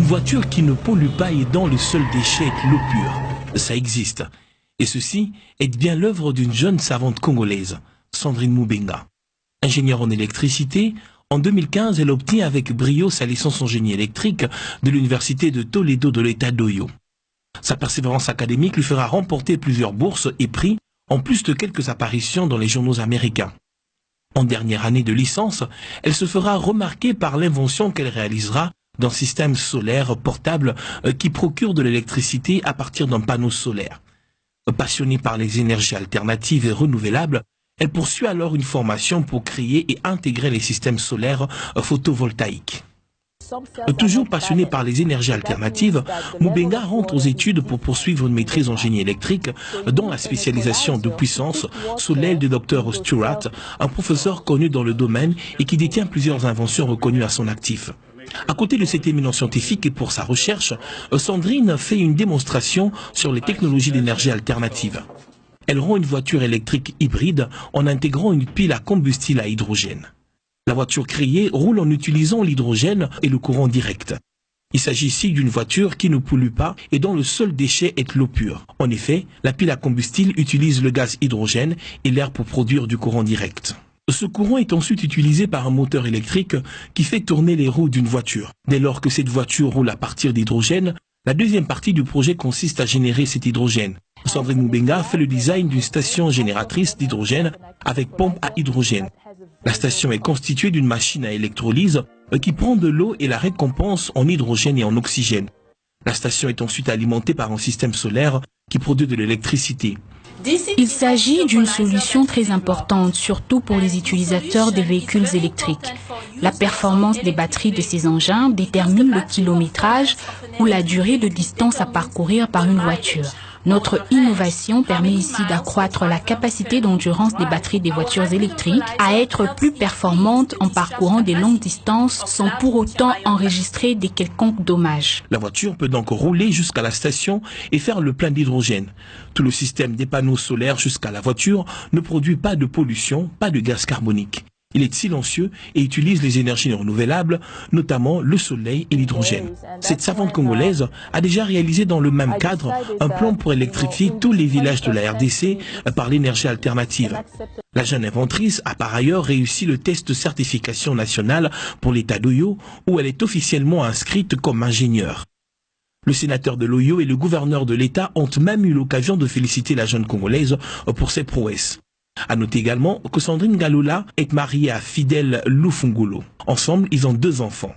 voiture qui ne pollue pas et dont le seul déchet est l'eau pure. Ça existe. Et ceci est bien l'œuvre d'une jeune savante congolaise, Sandrine Moubenga. Ingénieure en électricité, en 2015, elle obtient avec brio sa licence en génie électrique de l'université de Toledo de l'État d'Oyo. Sa persévérance académique lui fera remporter plusieurs bourses et prix, en plus de quelques apparitions dans les journaux américains. En dernière année de licence, elle se fera remarquer par l'invention qu'elle réalisera d'un système solaire portable qui procure de l'électricité à partir d'un panneau solaire. Passionnée par les énergies alternatives et renouvelables, elle poursuit alors une formation pour créer et intégrer les systèmes solaires photovoltaïques. Toujours passionnée par les énergies alternatives, Moubenga rentre aux études pour poursuivre une maîtrise en génie électrique, dont la spécialisation de puissance sous l'aile du Dr Stewart, un professeur connu dans le domaine et qui détient plusieurs inventions reconnues à son actif. À côté de cette éminence scientifique et pour sa recherche, Sandrine fait une démonstration sur les technologies d'énergie alternative. Elle rend une voiture électrique hybride en intégrant une pile à combustible à hydrogène. La voiture créée roule en utilisant l'hydrogène et le courant direct. Il s'agit ici d'une voiture qui ne pollue pas et dont le seul déchet est l'eau pure. En effet, la pile à combustible utilise le gaz hydrogène et l'air pour produire du courant direct. Ce courant est ensuite utilisé par un moteur électrique qui fait tourner les roues d'une voiture. Dès lors que cette voiture roule à partir d'hydrogène, la deuxième partie du projet consiste à générer cet hydrogène. Sandrine Moubenga fait le design d'une station génératrice d'hydrogène avec pompe à hydrogène. La station est constituée d'une machine à électrolyse qui prend de l'eau et la récompense en hydrogène et en oxygène. La station est ensuite alimentée par un système solaire qui produit de l'électricité. Il s'agit d'une solution très importante, surtout pour les utilisateurs des véhicules électriques. La performance des batteries de ces engins détermine le kilométrage ou la durée de distance à parcourir par une voiture. Notre innovation permet ici d'accroître la capacité d'endurance des batteries des voitures électriques à être plus performantes en parcourant des longues distances sans pour autant enregistrer des quelconques dommages. La voiture peut donc rouler jusqu'à la station et faire le plein d'hydrogène. Tout le système des panneaux solaires jusqu'à la voiture ne produit pas de pollution, pas de gaz carbonique. Il est silencieux et utilise les énergies renouvelables, notamment le soleil et l'hydrogène. Cette savante congolaise a déjà réalisé dans le même cadre un plan pour électrifier tous les villages de la RDC par l'énergie alternative. La jeune inventrice a par ailleurs réussi le test de certification nationale pour l'État d'Oyo, où elle est officiellement inscrite comme ingénieure. Le sénateur de l'Oyo et le gouverneur de l'État ont même eu l'occasion de féliciter la jeune congolaise pour ses prouesses. À noter également que Sandrine Galula est mariée à Fidèle Lufungulu. Ensemble, ils ont 2 enfants.